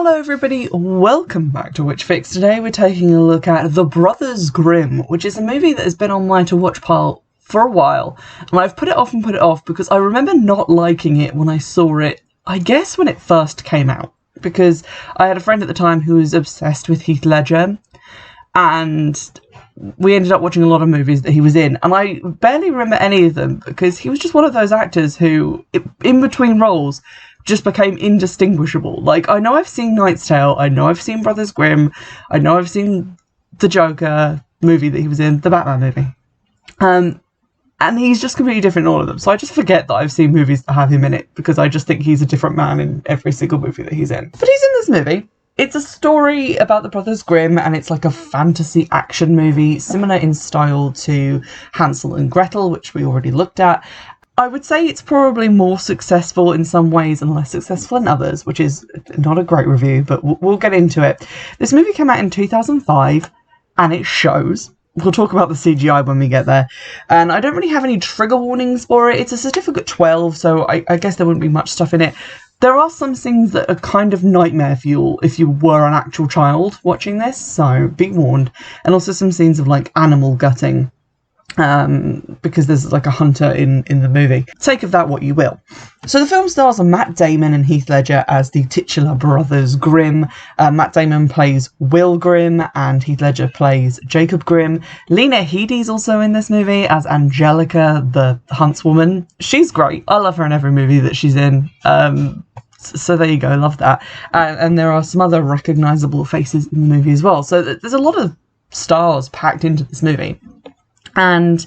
Hello everybody, welcome back to Witchfix. Today we're taking a look at The Brothers Grimm, which is a movie that has been on my to watch pile for a while, and I've put it off because I remember not liking it when I saw it, I guess when it first came out, because I had a friend at the time who was obsessed with Heath Ledger, and we ended up watching a lot of movies that he was in, and I barely remember any of them because he was just one of those actors who, in between roles, just became indistinguishable. Like, I know I've seen Knight's Tale, I know I've seen Brothers Grimm, I know I've seen the Joker movie that he was in, the Batman movie. And he's just completely different in all of them. So I just forget that I've seen movies that have him in it, because I just think he's a different man in every single movie that he's in. But he's in this movie. It's a story about the Brothers Grimm, and it's like a fantasy action movie, similar in style to Hansel and Gretel, which we already looked at. I would say it's probably more successful in some ways and less successful in others, which is not a great review, but we'll get into it. This movie came out in 2005, and it shows. We'll talk about the CGI when we get there. And I don't really have any trigger warnings for it. It's a certificate 12, so I guess there wouldn't be much stuff in it. There are some scenes that are kind of nightmare fuel if you were an actual child watching this, so be warned. And also some scenes of, like, animal gutting, because there's like a hunter in the movie. Take of that what you will. So the film stars Matt Damon and Heath Ledger as the titular Brothers Grimm. Matt Damon plays Will Grimm and Heath Ledger plays Jacob Grimm. Lena Headey's also in this movie as Angelica, the huntswoman. She's great. I love her in every movie that she's in. So there you go, love that. And there are some other recognisable faces in the movie as well. So there's a lot of stars packed into this movie. And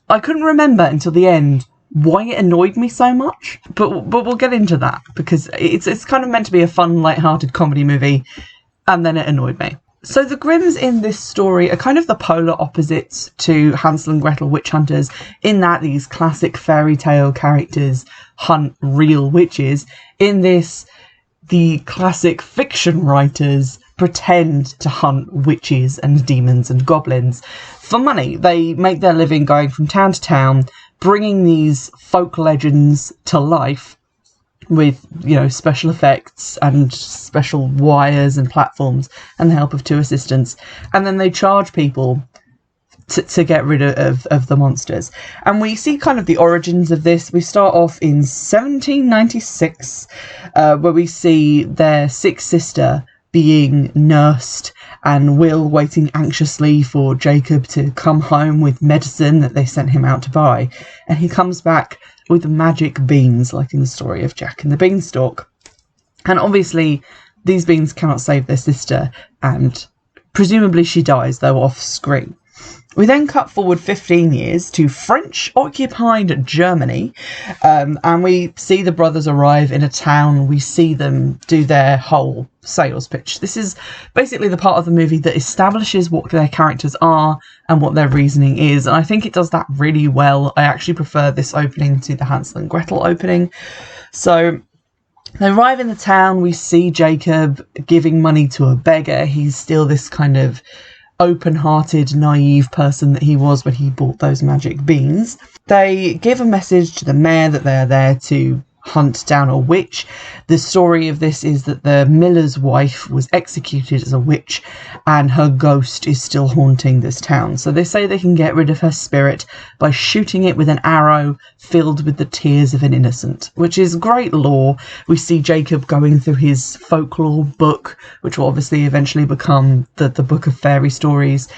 I couldn't remember until the end why it annoyed me so much, but we'll get into that, because it's kind of meant to be a fun, light-hearted comedy movie, and then it annoyed me. So the Grimms in this story are kind of the polar opposites to Hansel and Gretel witch hunters, in that these classic fairy tale characters hunt real witches. In this, the classic fiction writers pretend to hunt witches and demons and goblins for money. They make their living going from town to town, bringing these folk legends to life with, you know, special effects and special wires and platforms and the help of two assistants. And then they charge people to get rid of the monsters. And we see kind of the origins of this. We start off in 1796, where we see their sick sister being nursed, and Will waiting anxiously for Jacob to come home with medicine that they sent him out to buy. And he comes back with magic beans, like in the story of Jack and the Beanstalk. And obviously, these beans cannot save their sister, and presumably she dies, though off screen. We then cut forward 15 years to French-occupied Germany, and we see the brothers arrive in a town. We see them do their whole sales pitch. This is basically the part of the movie that establishes what their characters are and what their reasoning is, and I think it does that really well. I actually prefer this opening to the Hansel and Gretel opening. So they arrive in the town. We see Jacob giving money to a beggar. He's still this kind of open-hearted, naive person that he was when he bought those magic beans. They give a message to the mayor that they're there to hunt down a witch. The story of this is that the miller's wife was executed as a witch, and her ghost is still haunting this town. So they say they can get rid of her spirit by shooting it with an arrow filled with the tears of an innocent, which is great lore. We see Jacob going through his folklore book, which will obviously eventually become the book of fairy stories.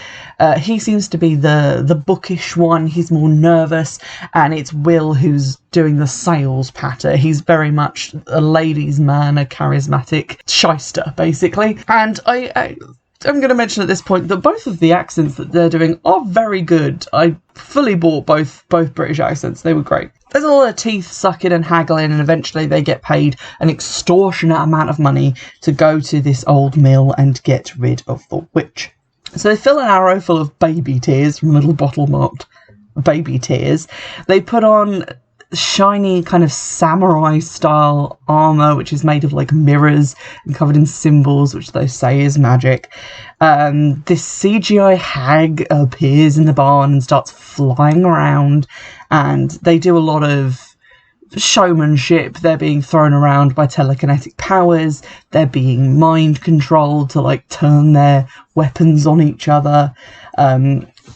He seems to be the bookish one. He's more nervous, and it's Will who's doing the sales patter. He's very much a ladies' man, a charismatic shyster, basically. And I'm going to mention at this point that both of the accents that they're doing are very good. I fully bought both British accents. They were great. There's a lot of teeth sucking and haggling, and eventually they get paid an extortionate amount of money to go to this old mill and get rid of the witch. So they fill an arrow full of baby tears from a little bottle marked baby tears. They put on shiny kind of samurai style armor, which is made of like mirrors and covered in symbols, which they say is magic. This CGI hag appears in the barn and starts flying around, and they do a lot of showmanship. They're being thrown around by telekinetic powers. They're being mind controlled to like turn their weapons on each other.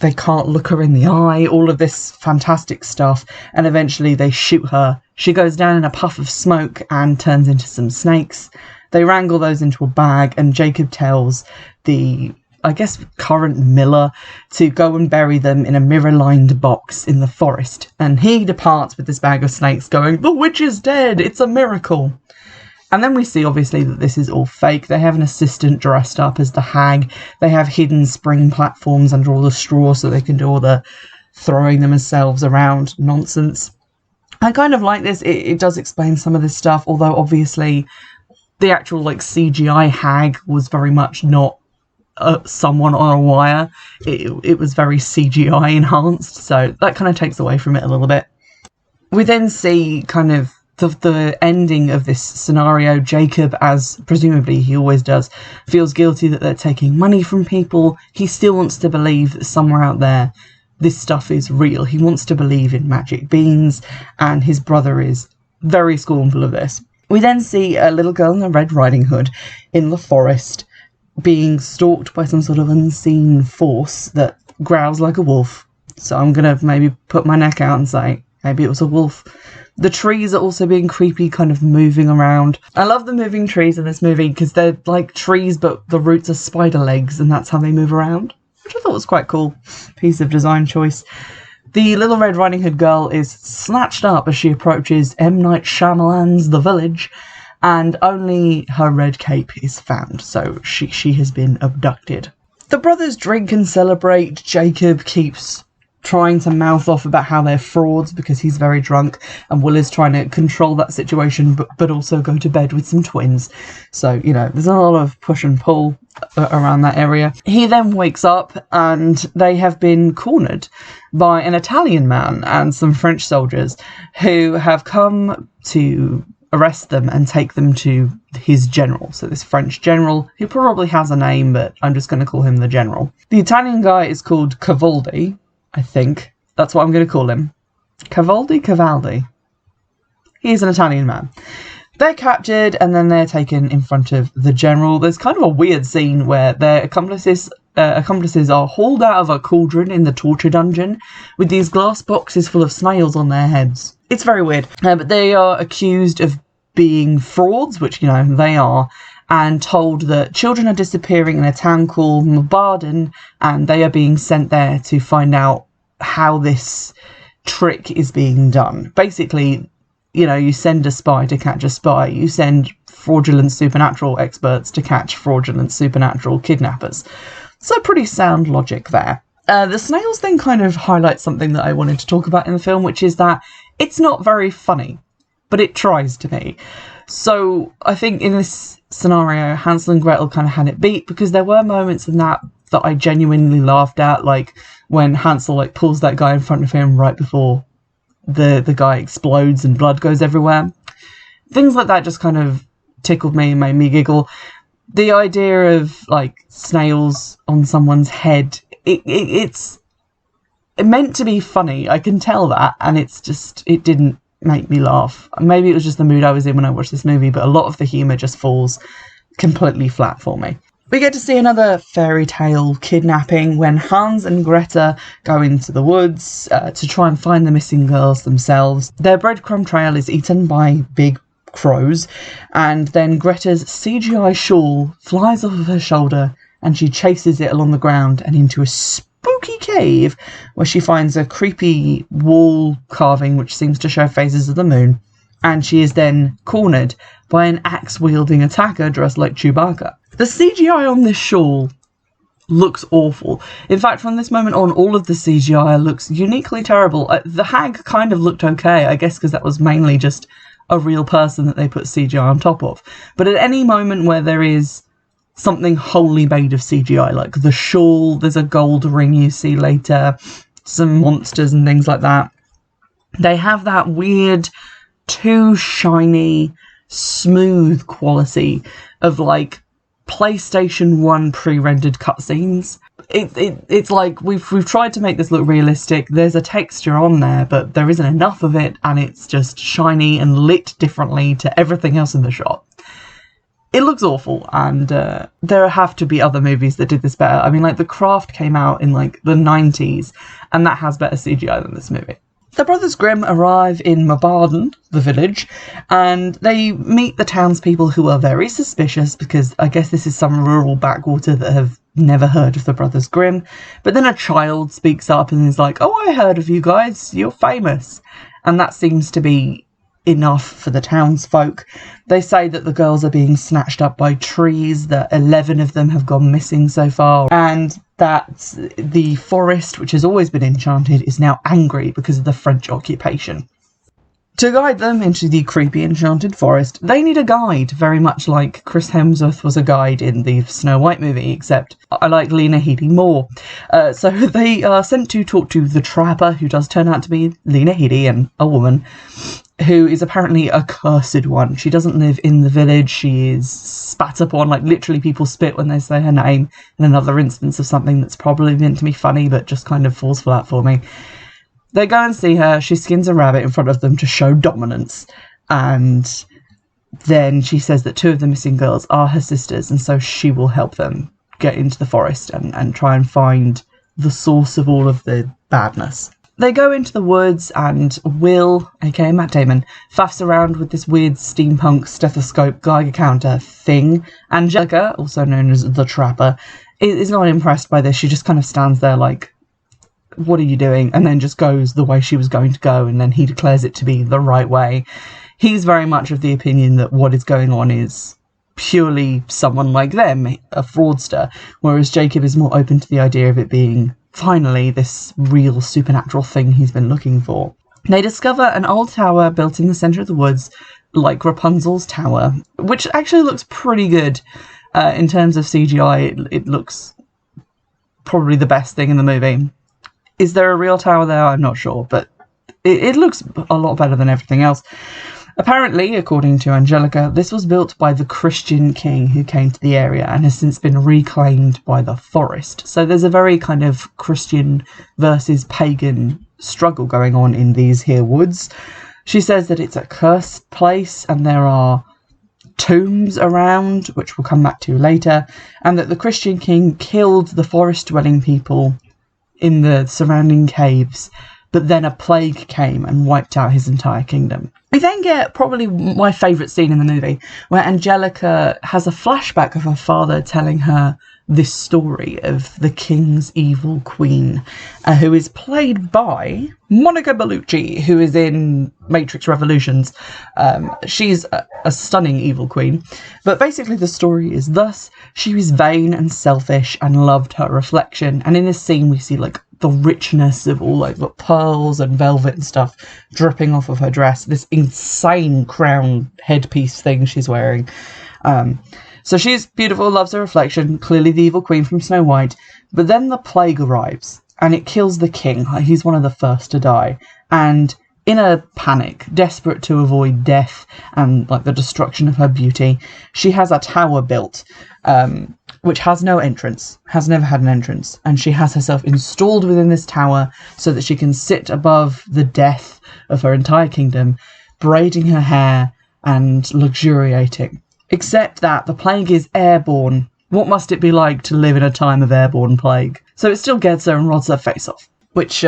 They can't look her in the eye, all of this fantastic stuff, and eventually they shoot her. She goes down in a puff of smoke and turns into some snakes. They wrangle those into a bag, and Jacob tells the, I guess, current miller to go and bury them in a mirror-lined box in the forest. And he departs with this bag of snakes going, "The witch is dead! It's a miracle!" And then we see, obviously, that this is all fake. They have an assistant dressed up as the hag. They have hidden spring platforms under all the straw so they can do all the throwing themselves around nonsense. I kind of like this. It does explain some of this stuff, although obviously the actual like CGI hag was very much not someone on a wire. It was very CGI enhanced, so that kind of takes away from it a little bit. We then see kind of the ending of this scenario. Jacob, as presumably he always does, feels guilty that they're taking money from people. He still wants to believe that somewhere out there this stuff is real. He wants to believe in magic beans, and his brother is very scornful of this. We then see a little girl in a Red Riding Hood in the forest being stalked by some sort of unseen force that growls like a wolf. So I'm going to maybe put my neck out and say maybe it was a wolf. The trees are also being creepy, kind of moving around. I love the moving trees in this movie because they're like trees, but the roots are spider legs, and that's how they move around, which I thought was quite cool. Piece of design choice. The Little Red Riding Hood girl is snatched up as she approaches M. Night Shyamalan's The Village, and only her red cape is found, so she has been abducted. The brothers drink and celebrate. Jacob keeps trying to mouth off about how they're frauds because he's very drunk, and Will is trying to control that situation but also go to bed with some twins. So, you know, there's a lot of push and pull around that area. He then wakes up and they have been cornered by an Italian man and some French soldiers who have come to arrest them and take them to his general. So this French general, who probably has a name, but I'm just going to call him the general. The Italian guy is called Cavaldi, I think. That's what I'm going to call him. Cavaldi? He's an Italian man. They're captured and then they're taken in front of the general. There's kind of a weird scene where their accomplices are hauled out of a cauldron in the torture dungeon with these glass boxes full of snails on their heads. It's very weird. But they are accused of being frauds, which, you know, they are, and told that children are disappearing in a town called Mubaden, and they are being sent there to find out how this trick is being done. Basically, you know, you send a spy to catch a spy. You send fraudulent supernatural experts to catch fraudulent supernatural kidnappers. So pretty sound logic there. The snails then kind of highlight something that I wanted to talk about in the film, which is that it's not very funny, but it tries to be. So I think in this scenario, Hansel and Gretel kind of had it beat, because there were moments in that I genuinely laughed at, like when Hansel like pulls that guy in front of him right before the guy explodes and blood goes everywhere. Things like that just kind of tickled me and made me giggle. The idea of like snails on someone's head, it's meant to be funny, I can tell that, and it didn't make me laugh. Maybe it was just the mood I was in when I watched this movie, but a lot of the humour just falls completely flat for me. We get to see another fairy tale kidnapping when Hans and Greta go into the woods to try and find the missing girls themselves. Their breadcrumb trail is eaten by big crows, and then Greta's CGI shawl flies off of her shoulder and she chases it along the ground and into a spooky cave where she finds a creepy wall carving which seems to show phases of the moon, and she is then cornered by an axe-wielding attacker dressed like Chewbacca. The CGI on this shawl looks awful. In fact, from this moment on, all of the CGI looks uniquely terrible. The hag kind of looked okay, I guess because that was mainly just a real person that they put CGI on top of. But at any moment where there is something wholly made of CGI, like the shawl, there's a gold ring you see later, some monsters and things like that, they have that weird, too shiny, smooth quality of like PlayStation 1 pre-rendered cutscenes. It's like we've tried to make this look realistic. There's a texture on there, but there isn't enough of it, and it's just shiny and lit differently to everything else in the shot. It looks awful, and there have to be other movies that did this better. I mean, like, The Craft came out in, like, the 90s, and that has better CGI than this movie. The Brothers Grimm arrive in Mabaden, the village, and they meet the townspeople, who are very suspicious because I guess this is some rural backwater that have never heard of the Brothers Grimm. But then a child speaks up and is like, "Oh, I heard of you guys, you're famous." And that seems to be enough for the townsfolk. They say that the girls are being snatched up by trees, that 11 of them have gone missing so far, and that the forest, which has always been enchanted, is now angry because of the French occupation. To guide them into the creepy enchanted forest, they need a guide, very much like Chris Hemsworth was a guide in the Snow White movie, except I like Lena Headey more. So they are sent to talk to the trapper, who does turn out to be Lena Headey, and a woman, who is apparently a cursed one. She doesn't live in the village. She is spat upon, like literally people spit when they say her name, in another instance of something that's probably meant to be funny but just kind of falls flat for me. They go and see her. She skins a rabbit in front of them to show dominance, and then she says that 2 of the missing girls are her sisters, and so she will help them get into the forest and try and find the source of all of the badness. They go into the woods, and Will, aka Matt Damon, faffs around with this weird steampunk stethoscope Geiger counter thing. Angelica, also known as the Trapper, is not impressed by this. She just kind of stands there like, "What are you doing?" and then just goes the way she was going to go, and then he declares it to be the right way. He's very much of the opinion that what is going on is purely someone like them, a fraudster, whereas Jacob is more open to the idea of it being finally this real supernatural thing he's been looking for. They discover an old tower built in the centre of the woods, like Rapunzel's tower, which actually looks pretty good in terms of CGI. It looks probably the best thing in the movie. Is there a real tower there? I'm not sure, but it looks a lot better than everything else. Apparently, according to Angelica, this was built by the Christian king who came to the area and has since been reclaimed by the forest. So there's a very kind of Christian versus pagan struggle going on in these here woods. She says that it's a cursed place and there are tombs around, which we'll come back to later, and that the Christian king killed the forest-dwelling people in the surrounding caves, but then a plague came and wiped out his entire kingdom. We then get probably my favourite scene in the movie, where Angelica has a flashback of her father telling her this story of the king's evil queen, who is played by Monica Bellucci, who is in Matrix Revolutions. She's a stunning evil queen. But basically the story is thus: she was vain and selfish and loved her reflection. And in this scene we see like the richness of all like the pearls and velvet and stuff dripping off of her dress, this insane crown headpiece thing she's wearing. So she's beautiful, loves her reflection, clearly the evil queen from Snow White. But then the plague arrives and it kills the king. He's one of the first to die. And in a panic, desperate to avoid death and like the destruction of her beauty, she has a tower built, which has no entrance, has never had an entrance, and she has herself installed within this tower so that she can sit above the death of her entire kingdom, braiding her hair and luxuriating. Except that the plague is airborne. What must it be like to live in a time of airborne plague? So it still gets her and rods her face off, which,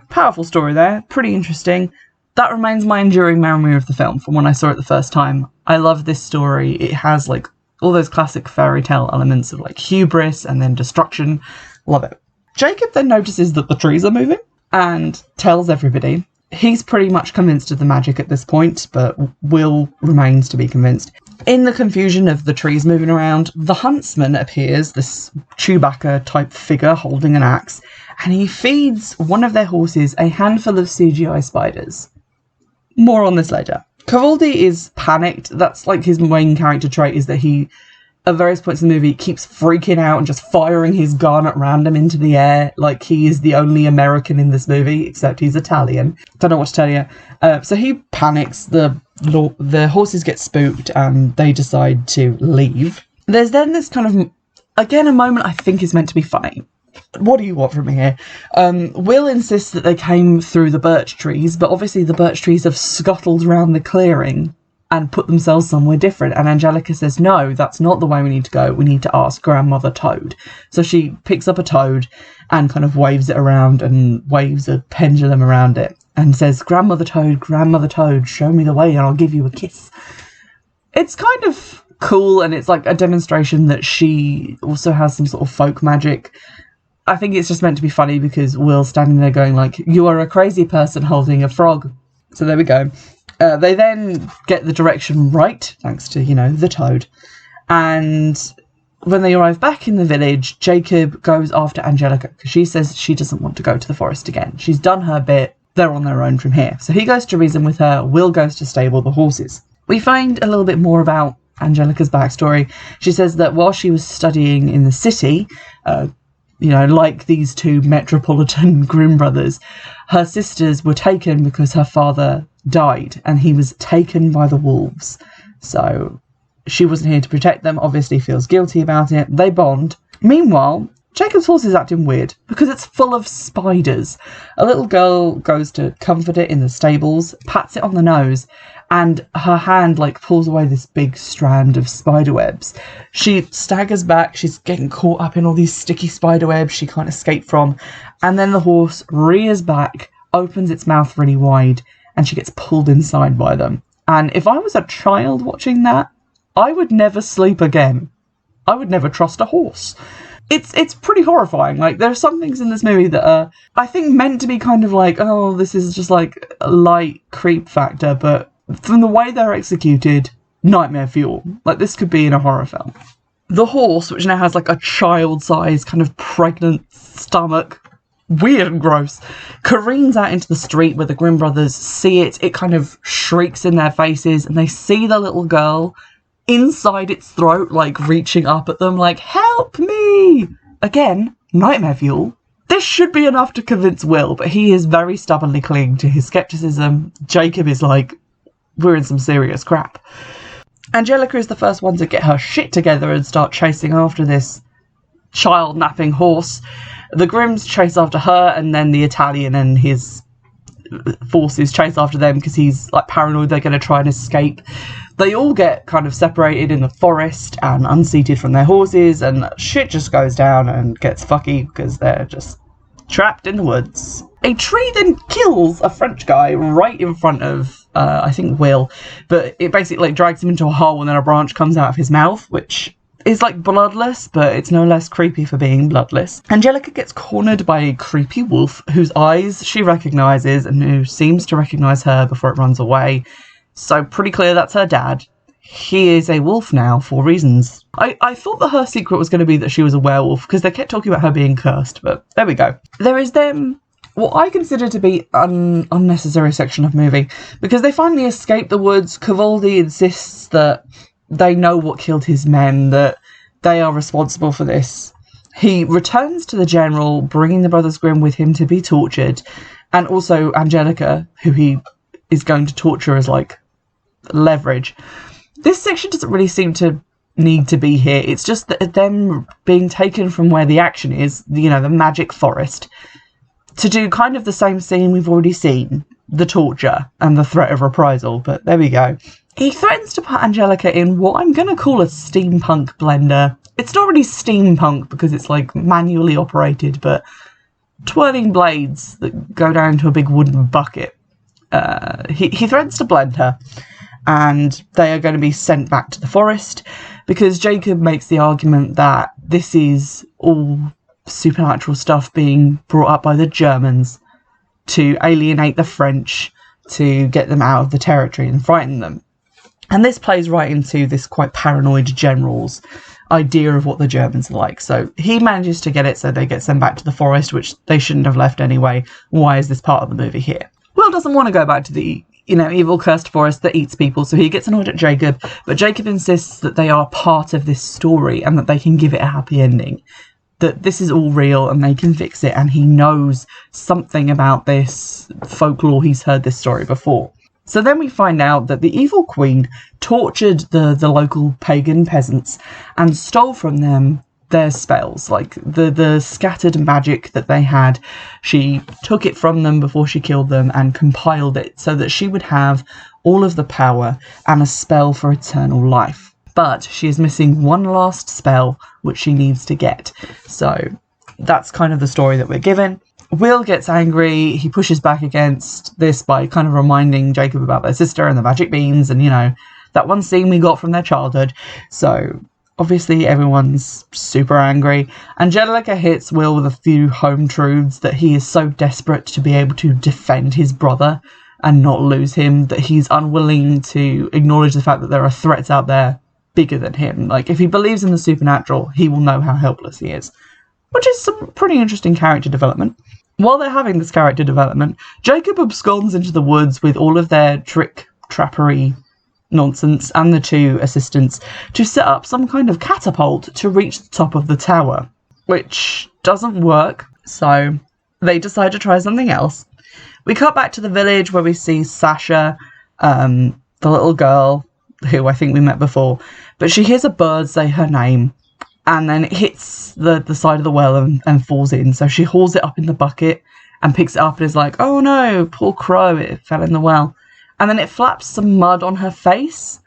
powerful story there, pretty interesting. That remains my enduring memory of the film from when I saw it the first time. I love this story. It has like all those classic fairy tale elements of like hubris and then destruction. Love it. Jacob then notices that the trees are moving and tells everybody. He's pretty much convinced of the magic at this point, but Will remains to be convinced. In the confusion of the trees moving around, the huntsman appears, this Chewbacca-type figure holding an axe, and he feeds one of their horses a handful of CGI spiders. More on this later. Cavaldi is panicked. That's like his main character trait, is that he, at various points in the movie, keeps freaking out and just firing his gun at random into the air, like he is the only American in this movie, except he's Italian. Don't know what to tell you. So he panics, the horses get spooked, and they decide to leave. There's then this kind of, again, a moment I think is meant to be funny. What do you want from me here? Will insists that they came through the birch trees, but obviously the birch trees have scuttled around the clearing and put themselves somewhere different. And Angelica says, no, that's not the way we need to go. We need to ask Grandmother Toad. So she picks up a toad and kind of waves it around and waves a pendulum around it and says, Grandmother Toad, show me the way and I'll give you a kiss. It's kind of cool, and it's like a demonstration that she also has some sort of folk magic. I think it's just meant to be funny because Will's standing there going like, you are a crazy person holding a frog. So there we go. They then get the direction right, thanks to, the toad. And when they arrive back in the village, Jacob goes after Angelica because she says she doesn't want to go to the forest again. She's done her bit. They're on their own from here. So he goes to reason with her. Will goes to stable the horses. We find a little bit more about Angelica's backstory. She says that while she was studying in the city, like these two metropolitan Grimm brothers, her sisters were taken because her father died and he was taken by the wolves. So she wasn't here to protect them, obviously feels guilty about it. They bond. Meanwhile, Jacob's horse is acting weird because it's full of spiders. A little girl goes to comfort it in the stables, pats it on the nose, and her hand pulls away this big strand of spider webs. She staggers back, she's getting caught up in all these sticky spider webs she can't escape from, and then the horse rears back, opens its mouth really wide, and she gets pulled inside by them. And if I was a child watching that, I would never sleep again. I would never trust a horse. It's pretty horrifying. There are some things in this movie that are, I think, meant to be kind of oh, this is just a light creep factor, but from the way they're executed, nightmare fuel. This could be in a horror film. The horse, which now has a child-sized kind of pregnant stomach, weird and gross, careens out into the street where the Grimm brothers see it. It kind of shrieks in their faces, and they see the little girl inside its throat, reaching up at them, help me! Again, nightmare fuel. This should be enough to convince Will, but he is very stubbornly clinging to his skepticism. Jacob is we're in some serious crap. Angelica is the first one to get her shit together and start chasing after this child-napping horse. The Grimms chase after her, and then the Italian and his forces chase after them because he's paranoid they're going to try and escape. They all get kind of separated in the forest and unseated from their horses, and shit just goes down and gets fucky because they're just trapped in the woods. A tree then kills a French guy right in front of, I think, Will, but it basically drags him into a hole and then a branch comes out of his mouth, which is bloodless, but it's no less creepy for being bloodless. Angelica gets cornered by a creepy wolf whose eyes she recognises and who seems to recognise her before it runs away. So pretty clear that's her dad. He is a wolf now for reasons. I thought that her secret was going to be that she was a werewolf because they kept talking about her being cursed, but there we go. There is then what I consider to be an unnecessary section of movie because they finally escape the woods. Cavaldi insists that they know what killed his men, that they are responsible for this. He returns to the general, bringing the Brothers Grimm with him to be tortured, and also Angelica, who he is going to torture as leverage. This section doesn't really seem to need to be here. It's just that them being taken from where the action is, the magic forest, to do kind of the same scene we've already seen, the torture and the threat of reprisal, but there we go. He threatens to put Angelica in what I'm going to call a steampunk blender. It's not really steampunk because it's manually operated, but twirling blades that go down into a big wooden bucket. He threatens to blend her, and they are going to be sent back to the forest because Jacob makes the argument that this is all supernatural stuff being brought up by the Germans to alienate the French, to get them out of the territory and frighten them. And this plays right into this quite paranoid general's idea of what the Germans are like. So he manages to get it so they get sent back to the forest, which they shouldn't have left anyway. Why is this part of the movie here? Will doesn't want to go back to the, evil cursed forest that eats people, so he gets annoyed at Jacob, but Jacob insists that they are part of this story and that they can give it a happy ending. That this is all real and they can fix it, and he knows something about this folklore. He's heard this story before. So then we find out that the evil queen tortured the local pagan peasants and stole from them their spells, like the scattered magic that they had. She took it from them before she killed them and compiled it so that she would have all of the power and a spell for eternal life. But she is missing one last spell which she needs to get. So that's kind of the story that we're given. Will gets angry. He pushes back against this by kind of reminding Jacob about their sister and the magic beans and, you know, that one scene we got from their childhood. So obviously everyone's super angry. Angelica hits Will with a few home truths that he is so desperate to be able to defend his brother and not lose him that he's unwilling to acknowledge the fact that there are threats out there bigger than him. Like, if he believes in the supernatural, he will know how helpless he is. Which is some pretty interesting character development. While they're having this character development, Jacob absconds into the woods with all of their trappery nonsense and the two assistants to set up some kind of catapult to reach the top of the tower, which doesn't work, so they decide to try something else. We cut back to the village where we see Sasha, the little girl who I think we met before, but she hears a bird say her name and then it hits the side of the well and falls in. So she hauls it up in the bucket and picks it up and is like, oh no, poor crow, it fell in the well. And then it flaps some mud on her face,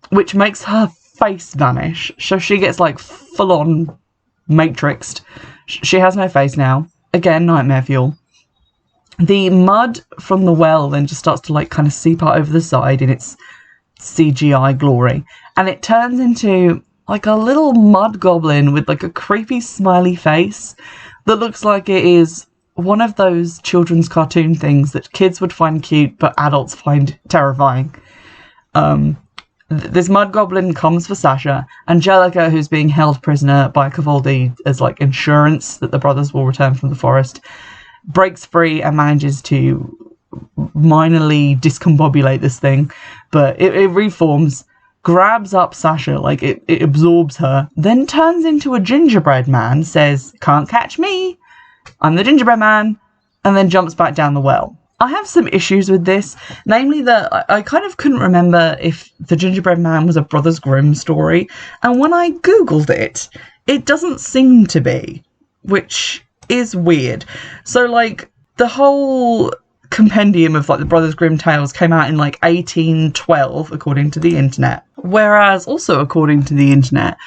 which makes her face vanish. So she gets like full on matrixed. She has no face now. Again, nightmare fuel. The mud from the well then just starts to like kind of seep out over the side in its CGI glory. And it turns into like a little mud goblin with like a creepy smiley face that looks like it is one of those children's cartoon things that kids would find cute but adults find terrifying. This mud goblin comes for Sasha. Angelica, who's being held prisoner by Cavaldi as like insurance that the brothers will return from the forest, breaks free and manages to minorly discombobulate this thing, but it reforms, grabs up Sasha, like it absorbs her, then turns into a gingerbread man, says, can't catch me, I'm the gingerbread man, and then jumps back down the well. I have some issues with this, namely that I kind of couldn't remember if the gingerbread man was a Brothers Grimm story, and when I googled it, it doesn't seem to be, which is weird. So like the whole compendium of like the Brothers Grimm tales came out in like 1812 according to the internet, whereas also according to the internet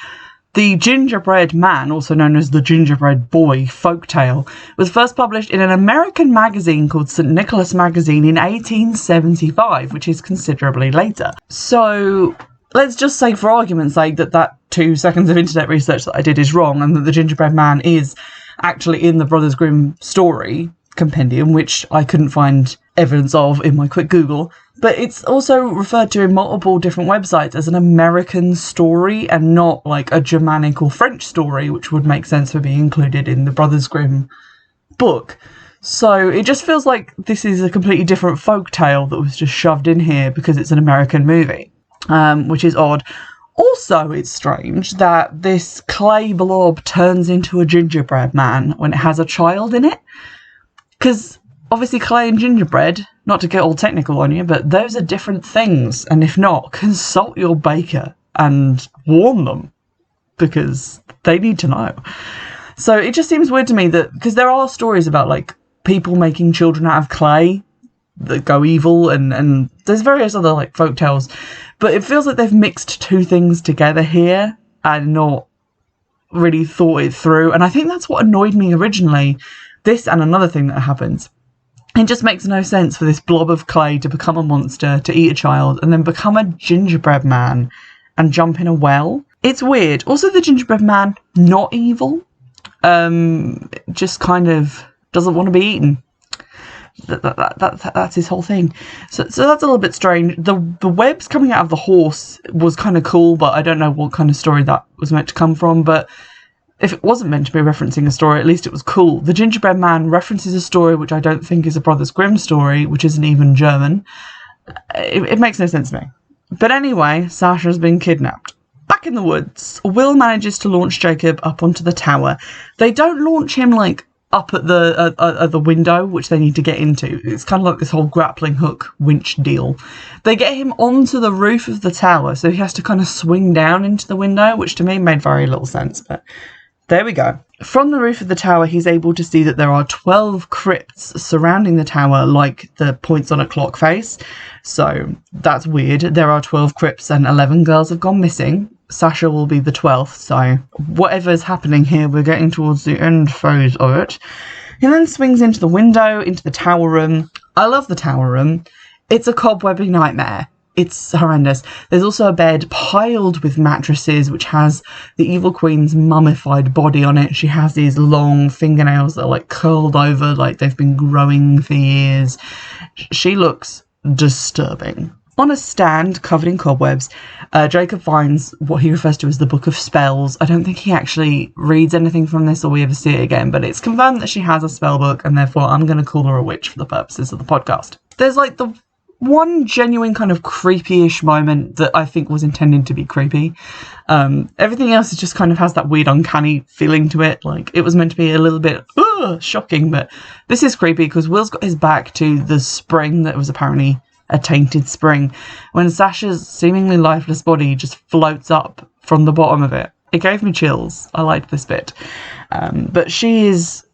the gingerbread man, also known as the gingerbread boy folktale, was first published in an American magazine called St. Nicholas Magazine in 1875, which is considerably later. So let's just say for argument's sake that 2 seconds of internet research that I did is wrong and that the gingerbread man is actually in the Brothers Grimm story compendium, which I couldn't find evidence of in my quick Google, but it's also referred to in multiple different websites as an American story and not like a Germanic or French story, which would make sense for being included in the Brothers Grimm book. So it just feels like this is a completely different folk tale that was just shoved in here because it's an American movie, which is odd. Also, it's strange that this clay blob turns into a gingerbread man when it has a child in it. Because obviously clay and gingerbread, not to get all technical on you, but those are different things. And if not, consult your baker and warn them, because they need to know. So it just seems weird to me that, because there are stories about like people making children out of clay that go evil, and there's various other like folk tales, but it feels like they've mixed two things together here and not really thought it through. And I think that's what annoyed me originally. This and another thing that happens. It just makes no sense for this blob of clay to become a monster, to eat a child, and then become a gingerbread man and jump in a well. It's weird. Also, the gingerbread man, not evil. Just kind of doesn't want to be eaten. That's his whole thing. So that's a little bit strange. The webs coming out of the horse was kind of cool, but I don't know what kind of story that was meant to come from. But if it wasn't meant to be referencing a story, at least it was cool. The gingerbread man references a story which I don't think is a Brothers Grimm story, which isn't even German. It makes no sense to me. But anyway, Sasha's been kidnapped. Back in the woods, Will manages to launch Jacob up onto the tower. They don't launch him, like, up at the window, which they need to get into. It's kind of like this whole grappling hook winch deal. They get him onto the roof of the tower, so he has to kind of swing down into the window, which to me made very little sense, but there we go. From the roof of the tower, he's able to see that there are 12 crypts surrounding the tower, like the points on a clock face. So that's weird. There are 12 crypts and 11 girls have gone missing. Sasha will be the 12th, so whatever's happening here, we're getting towards the end phase of it. He then swings into the window, into the tower room. I love the tower room. It's a cobwebby nightmare. It's horrendous. There's also a bed piled with mattresses, which has the evil queen's mummified body on it. She has these long fingernails that are like curled over, like they've been growing for years. She looks disturbing. On a stand covered in cobwebs, Jacob finds what he refers to as the Book of Spells. I don't think he actually reads anything from this or we ever see it again, but it's confirmed that she has a spell book, and therefore I'm going to call her a witch for the purposes of the podcast. There's like the one genuine kind of creepy-ish moment that I think was intended to be creepy. Everything else just kind of has that weird uncanny feeling to it. Like, it was meant to be a little bit shocking, but this is creepy because Will's got his back to the spring that was apparently a tainted spring, when Sasha's seemingly lifeless body just floats up from the bottom of it. It gave me chills. I liked this bit. But she is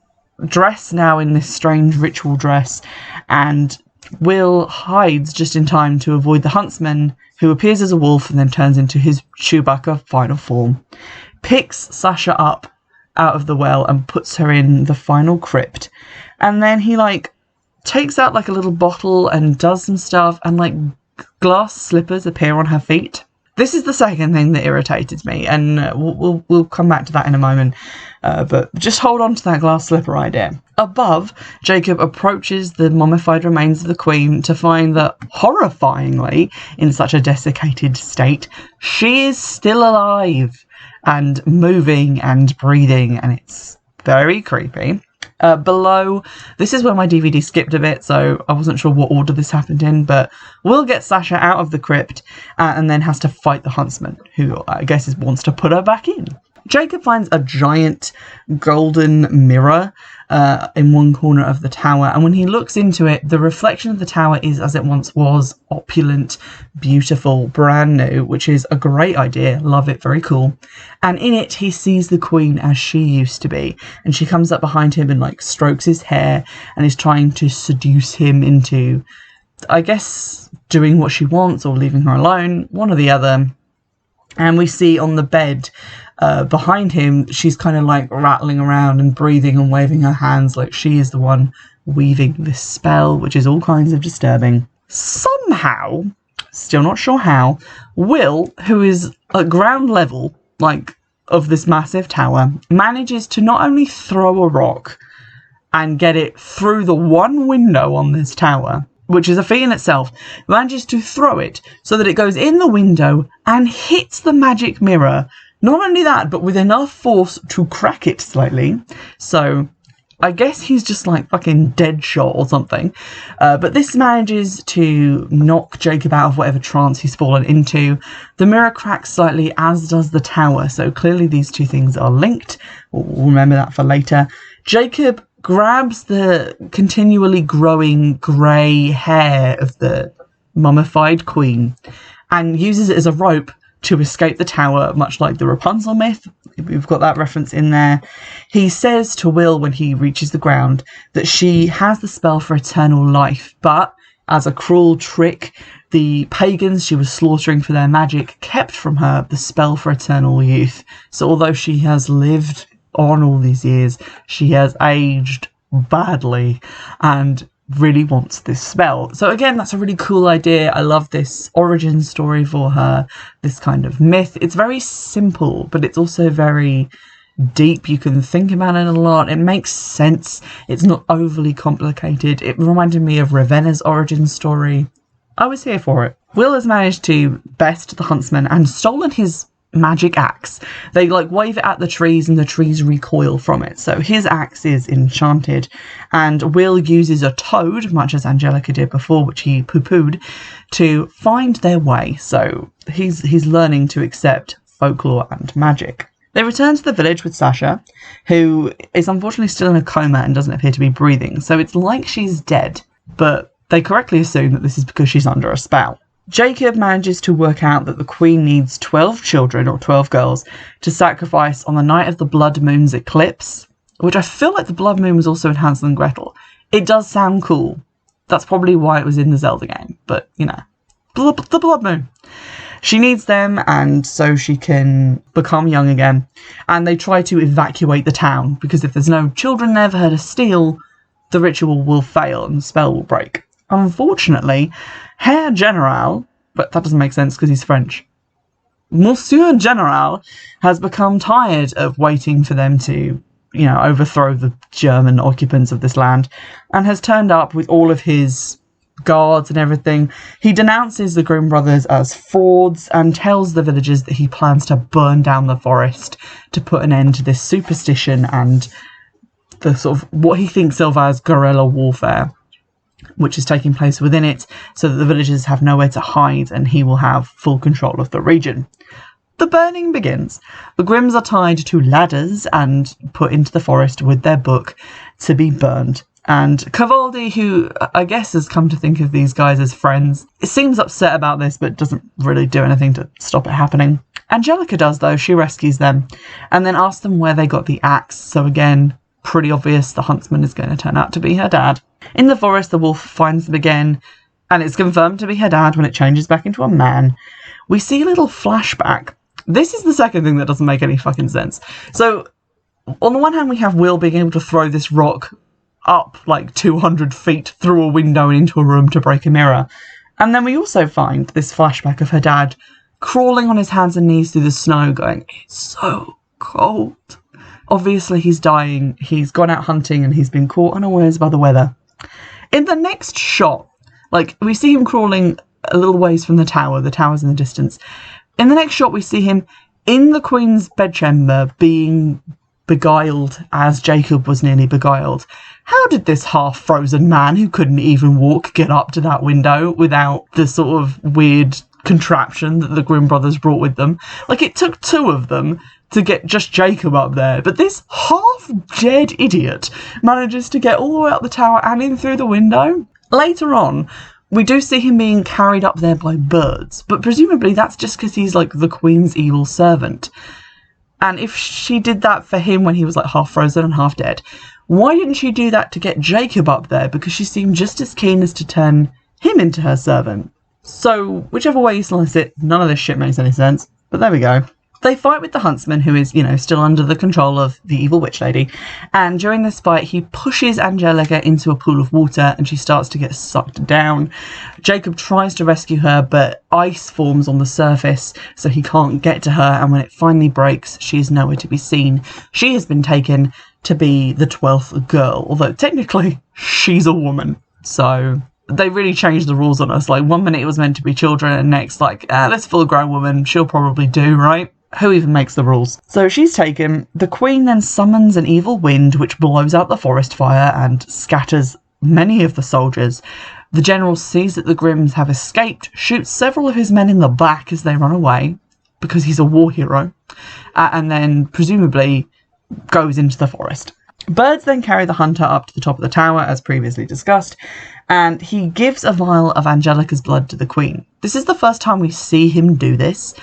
dressed now in this strange ritual dress, and Will hides just in time to avoid the huntsman, who appears as a wolf and then turns into his Chewbacca final form, picks Sasha up out of the well and puts her in the final crypt. And then he takes out like a little bottle and does some stuff, and like glass slippers appear on her feet. This is the second thing that irritated me, and we'll come back to that in a moment. But just hold on to that glass slipper idea. Above, Jacob approaches the mummified remains of the queen to find that, horrifyingly, in such a desiccated state, she is still alive and moving and breathing, and it's very creepy. Below, this is where my DVD skipped a bit, so I wasn't sure what order this happened in, but Will gets Sasha out of the crypt and then has to fight the huntsman, who I guess wants to put her back in. Jacob finds a giant golden mirror in one corner of the tower, and when he looks into it, the reflection of the tower is as it once was, opulent, beautiful, brand new, which is a great idea. Love it, very cool. And in it, he sees the queen as she used to be, and she comes up behind him and strokes his hair and is trying to seduce him into, I guess, doing what she wants or leaving her alone, one or the other. And we see on the bed behind him, she's kind of rattling around and breathing and waving her hands like she is the one weaving this spell, which is all kinds of disturbing. Somehow, still not sure how, Will, who is at ground level, of this massive tower, manages to not only throw a rock and get it through the one window on this tower, which is a feat in itself, manages to throw it so that it goes in the window and hits the magic mirror. Not only that, but with enough force to crack it slightly. So I guess he's just fucking Deadshot or something. But this manages to knock Jacob out of whatever trance he's fallen into. The mirror cracks slightly, as does the tower. So clearly these two things are linked. We'll remember that for later. Jacob grabs the continually growing grey hair of the mummified queen and uses it as a rope to escape the tower, much like the Rapunzel myth. We've got that reference in there. He says to Will when he reaches the ground that she has the spell for eternal life, but as a cruel trick, the pagans she was slaughtering for their magic kept from her the spell for eternal youth. So although she has lived on all these years, she has aged badly and really wants this spell. So again, that's a really cool idea. I love this origin story for her, this kind of myth. It's very simple, but it's also very deep. You can think about it a lot. It makes sense. It's not overly complicated. It reminded me of Ravenna's origin story. I was here for it. Will has managed to best the huntsman and stolen his magic axe. They wave it at the trees and the trees recoil from it. So his axe is enchanted, and Will uses a toad, much as Angelica did before, which he poo-pooed, to find their way. So he's learning to accept folklore and magic. They return to the village with Sasha, who is unfortunately still in a coma and doesn't appear to be breathing, so it's like she's dead, but they correctly assume that this is because she's under a spell. Jacob manages to work out that the Queen needs 12 children, or 12 girls, to sacrifice on the night of the Blood Moon's eclipse, which I feel like the Blood Moon was also in Hansel and Gretel. It does sound cool. That's probably why it was in the Zelda game, but, you know, the Blood Moon. She needs them, and so she can become young again. And they try to evacuate the town, because if there's no children there for her to steal, the ritual will fail and the spell will break. Unfortunately, Herr General, but that doesn't make sense because he's French, Monsieur General has become tired of waiting for them to, you know, overthrow the German occupants of this land, and has turned up with all of his guards and everything. He denounces the Grimm brothers as frauds and tells the villagers that he plans to burn down the forest to put an end to this superstition and the sort of what he thinks of as guerrilla warfare, which is taking place within it, so that the villagers have nowhere to hide and he will have full control of the region. The burning begins. The Grimms are tied to ladders and put into the forest with their book to be burned. And Cavaldi, who I guess has come to think of these guys as friends, seems upset about this but doesn't really do anything to stop it happening. Angelica does, though. She rescues them and then asks them where they got the axe. So again, pretty obvious the huntsman is going to turn out to be her dad. In the forest, the wolf finds them again, and it's confirmed to be her dad when it changes back into a man. We see a little flashback. This is the second thing that doesn't make any fucking sense. So, on the one hand, we have Will being able to throw this rock up like 200 feet through a window and into a room to break a mirror. And then we also find this flashback of her dad crawling on his hands and knees through the snow going, "It's so cold." Obviously he's dying, he's gone out hunting and he's been caught unawares by the weather. In the next shot, like, we see him crawling a little ways from the tower's in the distance. In the next shot we see him in the Queen's bedchamber being beguiled as Jacob was nearly beguiled. How did this half-frozen man who couldn't even walk get up to that window without the sort of weird contraption that the Grimm brothers brought with them? Like, it took two of them to get just Jacob up there, but this half-dead idiot manages to get all the way up the tower and in through the window. Later on, we do see him being carried up there by birds, but presumably that's just because he's like the Queen's evil servant. And if she did that for him when he was like half frozen and half dead, why didn't she do that to get Jacob up there? Because she seemed just as keen as to turn him into her servant. So, whichever way you slice it, none of this shit makes any sense. But there we go. They fight with the huntsman, who is, you know, still under the control of the evil witch lady. And during this fight, he pushes Angelica into a pool of water and she starts to get sucked down. Jacob tries to rescue her, but ice forms on the surface, so he can't get to her. And when it finally breaks, she is nowhere to be seen. She has been taken to be the 12th girl, although technically she's a woman. So they really changed the rules on us. Like, one minute it was meant to be children, and next, like, this full-grown woman, she'll probably do, right? Who even makes the rules? So she's taken. The Queen then summons an evil wind which blows out the forest fire and scatters many of the soldiers. The general sees that the Grimms have escaped, shoots several of his men in the back as they run away, because he's a war hero, and then presumably goes into the forest. Birds then carry the hunter up to the top of the tower, as previously discussed, and he gives a vial of Angelica's blood to the Queen. This is the first time we see him do this.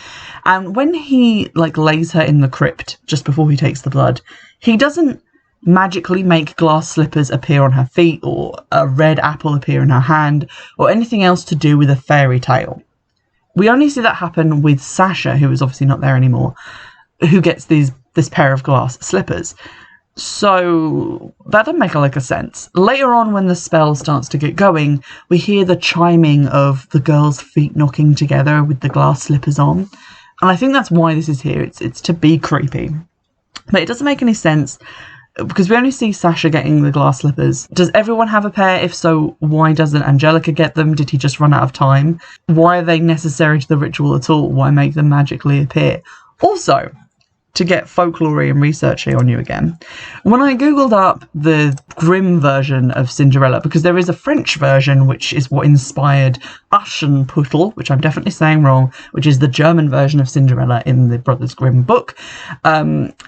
And when he, like, lays her in the crypt just before he takes the blood, he doesn't magically make glass slippers appear on her feet or a red apple appear in her hand or anything else to do with a fairy tale. We only see that happen with Sasha, who is obviously not there anymore, who gets this pair of glass slippers. So that doesn't make a lick of sense. Later on, when the spell starts to get going, we hear the chiming of the girls' feet knocking together with the glass slippers on. And I think that's why this is here. It's to be creepy. But it doesn't make any sense because we only see Sasha getting the glass slippers. Does everyone have a pair? If so, why doesn't Angelica get them? Did he just run out of time? Why are they necessary to the ritual at all? Why make them magically appear? Also, to get folklore and researchy on you again. When I googled up the Grimm version of Cinderella, because there is a French version which is what inspired Aschenputtel, which I'm definitely saying wrong, which is the German version of Cinderella in the Brothers Grimm book,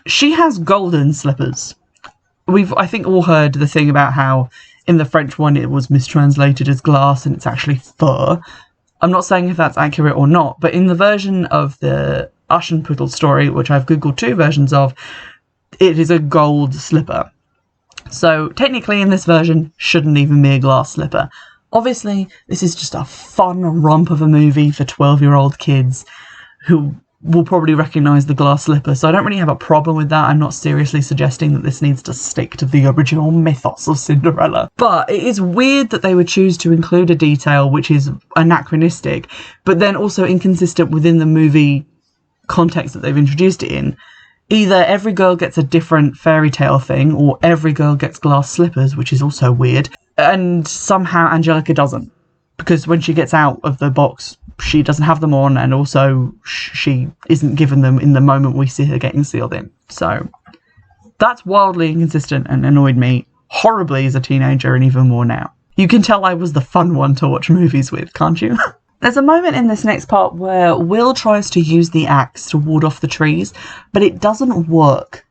she has golden slippers. We've, I think, all heard the thing about how in the French one it was mistranslated as glass and it's actually fur. I'm not saying if that's accurate or not, but in the version of the Aschenputtel story, which I've googled 2 versions of, it is a gold slipper. So technically in this version, shouldn't even be a glass slipper. Obviously, this is just a fun romp of a movie for 12-year-old kids who will probably recognise the glass slipper, so I don't really have a problem with that. I'm not seriously suggesting that this needs to stick to the original mythos of Cinderella. But it is weird that they would choose to include a detail which is anachronistic, but then also inconsistent within the movie context that they've introduced it in. Either every girl gets a different fairy tale thing, or every girl gets glass slippers, which is also weird, and somehow Angelica doesn't, because when she gets out of the box she doesn't have them on, and also she isn't given them in the moment we see her getting sealed in. So that's wildly inconsistent and annoyed me horribly as a teenager, and even more now. You can tell I was the fun one to watch movies with, can't you? There's a moment in this next part where Will tries to use the axe to ward off the trees, but it doesn't work.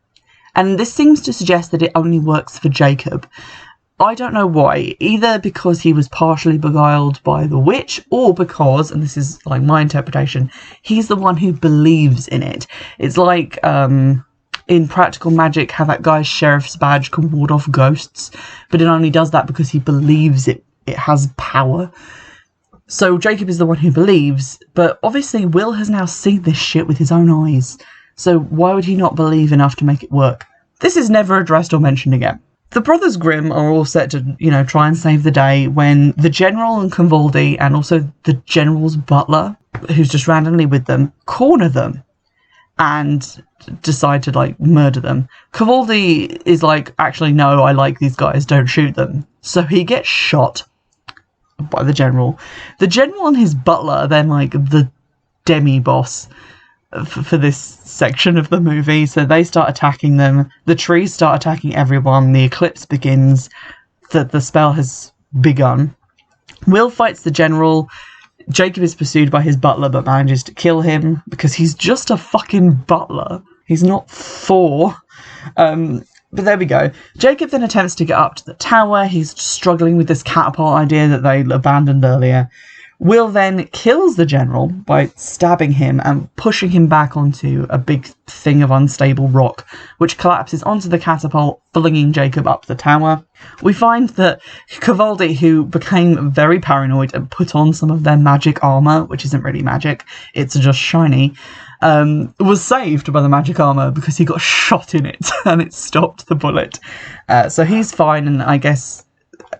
And this seems to suggest that it only works for Jacob. I don't know why, either because he was partially beguiled by the witch, or because, and this is like my interpretation, he's the one who believes in it. It's like in Practical Magic how that guy's sheriff's badge can ward off ghosts, but it only does that because he believes it has power. So Jacob is the one who believes, but obviously Will has now seen this shit with his own eyes. So why would he not believe enough to make it work? This is never addressed or mentioned again. The Brothers Grimm are all set to, try and save the day when the General and Convaldi, and also the General's butler, who's just randomly with them, corner them and decide to, murder them. Convaldi is like, actually, no, I like these guys, don't shoot them. So he gets shot by the General. The General and his butler are then, the demi-boss for this section of the movie, so they start attacking them, the trees start attacking everyone, the eclipse begins, the spell has begun. Will fights the General. Jacob is pursued by his butler but manages to kill him because he's just a fucking butler. He's not Thor. But there we go. Jacob then attempts to get up to the tower. He's struggling with this catapult idea that they abandoned earlier. Will then kills the General by stabbing him and pushing him back onto a big thing of unstable rock, which collapses onto the catapult, flinging Jacob up the tower. We find that Convaldi, who became very paranoid and put on some of their magic armour, which isn't really magic, it's just shiny, was saved by the magic armour because he got shot in it and it stopped the bullet. So he's fine and I guess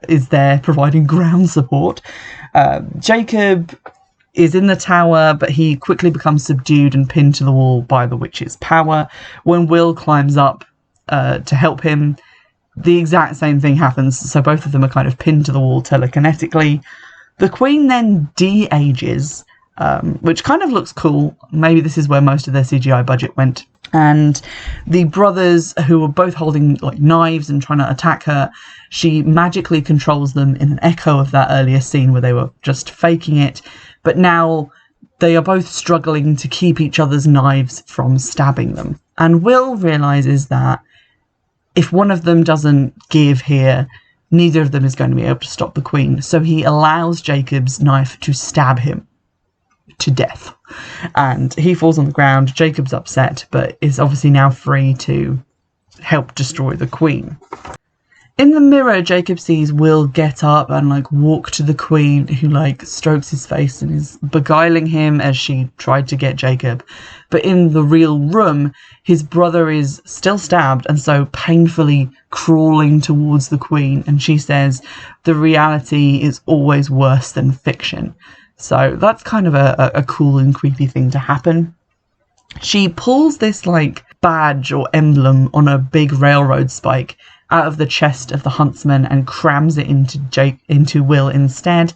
is there providing ground support. Jacob is in the tower, but he quickly becomes subdued and pinned to the wall by the witch's power. When Will climbs up to help him, the exact same thing happens, so both of them are kind of pinned to the wall telekinetically. The Queen then de-ages, which kind of looks cool. Maybe this is where most of their CGI budget went. And the brothers, who are both holding knives and trying to attack her, she magically controls them in an echo of that earlier scene where they were just faking it. But now they are both struggling to keep each other's knives from stabbing them. And Will realises that if one of them doesn't give here, neither of them is going to be able to stop the Queen. So he allows Jacob's knife to stab him to death. And he falls on the ground. Jacob's upset, but is obviously now free to help destroy the Queen. In the mirror, Jacob sees Will get up and walk to the Queen, who strokes his face and is beguiling him as she tried to get Jacob. But in the real room, his brother is still stabbed and so painfully crawling towards the Queen, and she says the reality is always worse than fiction. So that's kind of a cool and creepy thing to happen. She pulls this badge or emblem on a big railroad spike out of the chest of the huntsman and crams it into Will instead.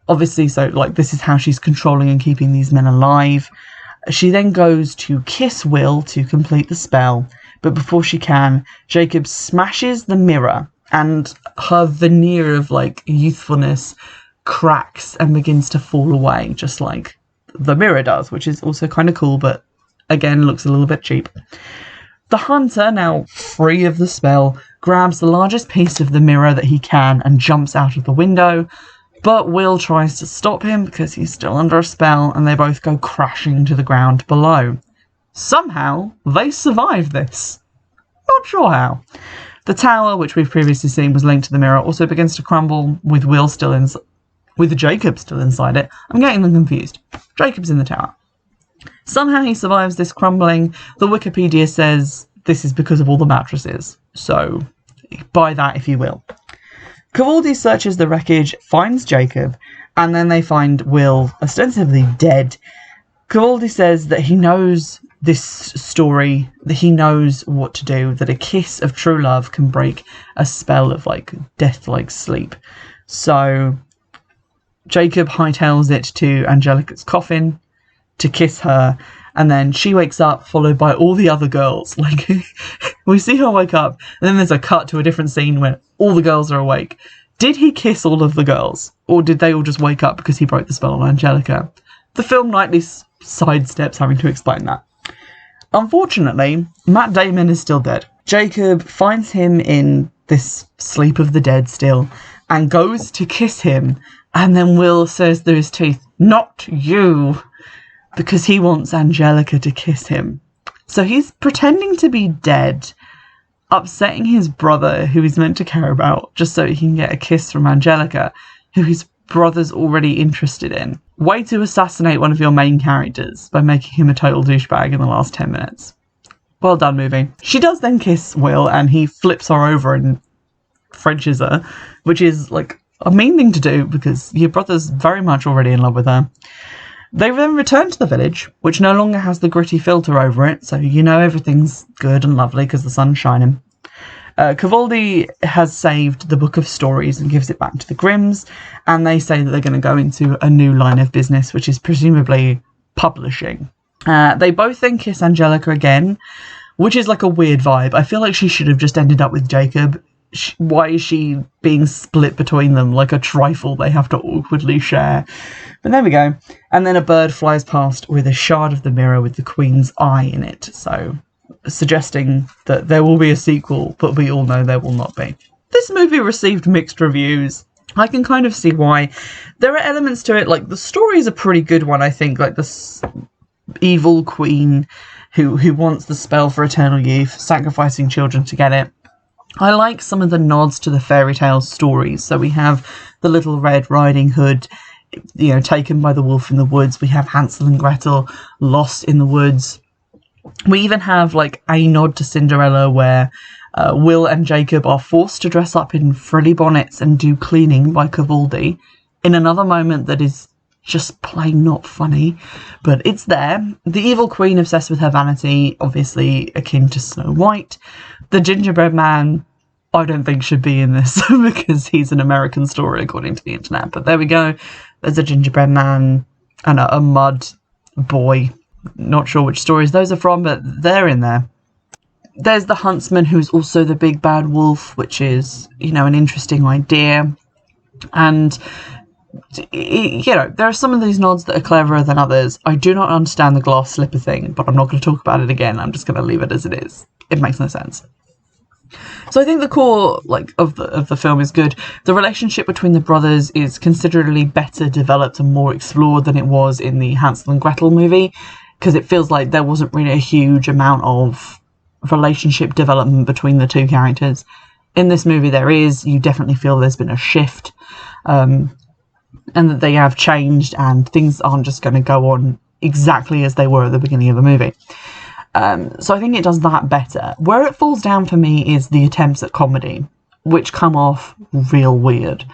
Obviously, so this is how she's controlling and keeping these men alive. She then goes to kiss Will to complete the spell, but before she can, Jacob smashes the mirror, and her veneer of like youthfulness cracks and begins to fall away, just like the mirror does, which is also kind of cool, but again looks a little bit cheap. The hunter, now free of the spell, grabs the largest piece of the mirror that he can and jumps out of the window, but Will tries to stop him because he's still under a spell, and they both go crashing to the ground below. Somehow, they survive this. Not sure how. The tower, which we've previously seen was linked to the mirror, also begins to crumble with Jacob still inside it. I'm getting them confused. Jacob's in the tower. Somehow he survives this crumbling. The Wikipedia says this is because of all the mattresses. So, buy that if you will. Cavaldi searches the wreckage, finds Jacob, and then they find Will ostensibly dead. Cavaldi says that he knows this story, that he knows what to do, that a kiss of true love can break a spell of like death-like sleep. So Jacob hightails it to Angelica's coffin to kiss her, and then she wakes up followed by all the other girls. Like, we see her wake up, and then there's a cut to a different scene where all the girls are awake. Did he kiss all of the girls, or did they all just wake up because he broke the spell on Angelica? The film nightly sidesteps having to explain that. Unfortunately, Matt Damon is still dead. Jacob finds him in this sleep of the dead still, and goes to kiss him, and then Will says through his teeth, "Not you," because he wants Angelica to kiss him. So he's pretending to be dead, upsetting his brother, who he's meant to care about, just so he can get a kiss from Angelica, who his brother's already interested in. Way to assassinate one of your main characters by making him a total douchebag in the last 10 minutes. Well done, movie. She does then kiss Will, and he flips her over and Frenches her, which is like a mean thing to do because your brother's very much already in love with her. They then return to the village, which no longer has the gritty filter over it, so you know everything's good and lovely because the sun's shining. Cavaldi has saved the book of stories and gives it back to the Grimms, and they say that they're going to go into a new line of business, which is presumably publishing. They both then kiss Angelica again, which is like a weird vibe. I feel like she should have just ended up with Jacob. Why is she being split between them like a trifle they have to awkwardly share? But there we go. And then a bird flies past with a shard of the mirror with the Queen's eye in it, so suggesting that there will be a sequel, but we all know there will not be. This movie received mixed reviews. I can kind of see why. There are elements to it, like the story is a pretty good one, I think, like this evil queen who wants the spell for eternal youth, sacrificing children to get it. I like some of the nods to the fairy tale stories. So we have the Little Red Riding Hood, you know, taken by the wolf in the woods. We have Hansel and Gretel lost in the woods. We even have like a nod to Cinderella where Will and Jacob are forced to dress up in frilly bonnets and do cleaning by Cavaldi in another moment that is just plain not funny, but it's there. The evil queen obsessed with her vanity, obviously akin to Snow White. The gingerbread man, I don't think should be in this because he's an American story according to the internet, but there we go. There's a gingerbread man and a mud boy. Not sure which stories those are from, but they're in there. There's the huntsman who's also the big bad wolf, which is, you know, an interesting idea. And, you know, there are some of these nods that are cleverer than others. I do not understand the glass slipper thing, but I'm not going to talk about it again. I'm just going to leave it as it is. It makes no sense. So I think the core of the film is good. The relationship between the brothers is considerably better developed and more explored than it was in the Hansel and Gretel movie, because it feels like there wasn't really a huge amount of relationship development between the two characters. In this movie there is. You definitely feel there's been a shift, and that they have changed and things aren't just going to go on exactly as they were at the beginning of the movie. So I think it does that better. Where it falls down for me is the attempts at comedy, which come off real weird.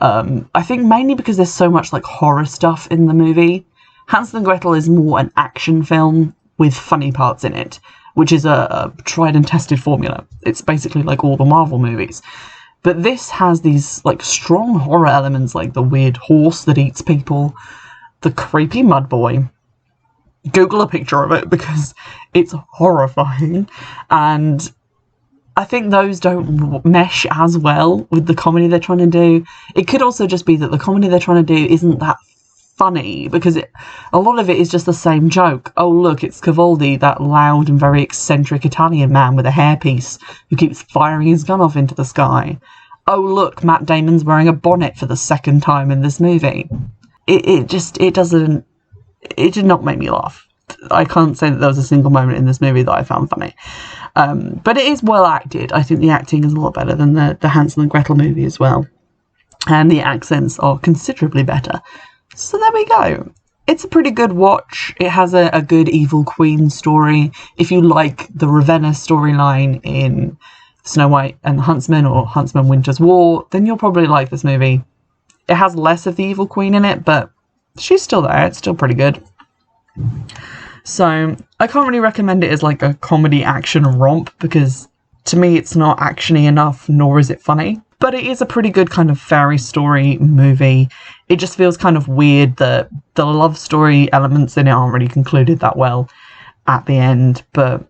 I think mainly because there's so much like horror stuff in the movie. Hansel and Gretel is more an action film with funny parts in it, which is a tried and tested formula. It's basically like all the Marvel movies. But this has these like strong horror elements, like the weird horse that eats people, the creepy mud boy, Google a picture of it because it's horrifying, and I think those don't mesh as well with the comedy they're trying to do. It could also just be that the comedy they're trying to do isn't that funny, because a lot of it is just the same joke. Oh look, it's Cavaldi, that loud and very eccentric Italian man with a hairpiece who keeps firing his gun off into the sky. Oh look, Matt Damon's wearing a bonnet for the second time in this movie. It did not make me laugh. I can't say that there was a single moment in this movie that I found funny. But it is well acted. I think the acting is a lot better than the Hansel and Gretel movie as well. And the accents are considerably better. So there we go. It's a pretty good watch. It has a good evil queen story. If you like the Ravenna storyline in Snow White and the Huntsman or Huntsman Winter's War, then you'll probably like this movie. It has less of the evil queen in it, but she's still there. It's still pretty good. So I can't really recommend it as like a comedy action romp, because to me it's not actiony enough, nor is it funny. But it is a pretty good kind of fairy story movie. It just feels kind of weird that the love story elements in it aren't really concluded that well at the end. But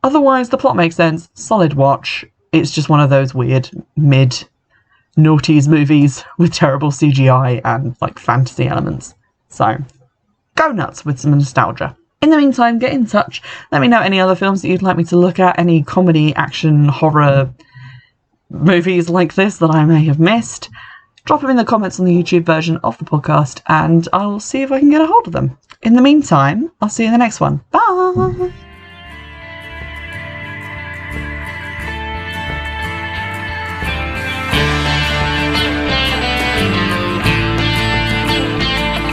otherwise, the plot makes sense. Solid watch. It's just one of those weird mid-noughties movies with terrible CGI and like fantasy elements. So go nuts with some nostalgia. In the meantime, get in touch. Let me know any other films that you'd like me to look at, any comedy, action, horror movies like this that I may have missed. Drop them in the comments on the YouTube version of the podcast and I'll see if I can get a hold of them. In the meantime, I'll see you in the next one. Bye!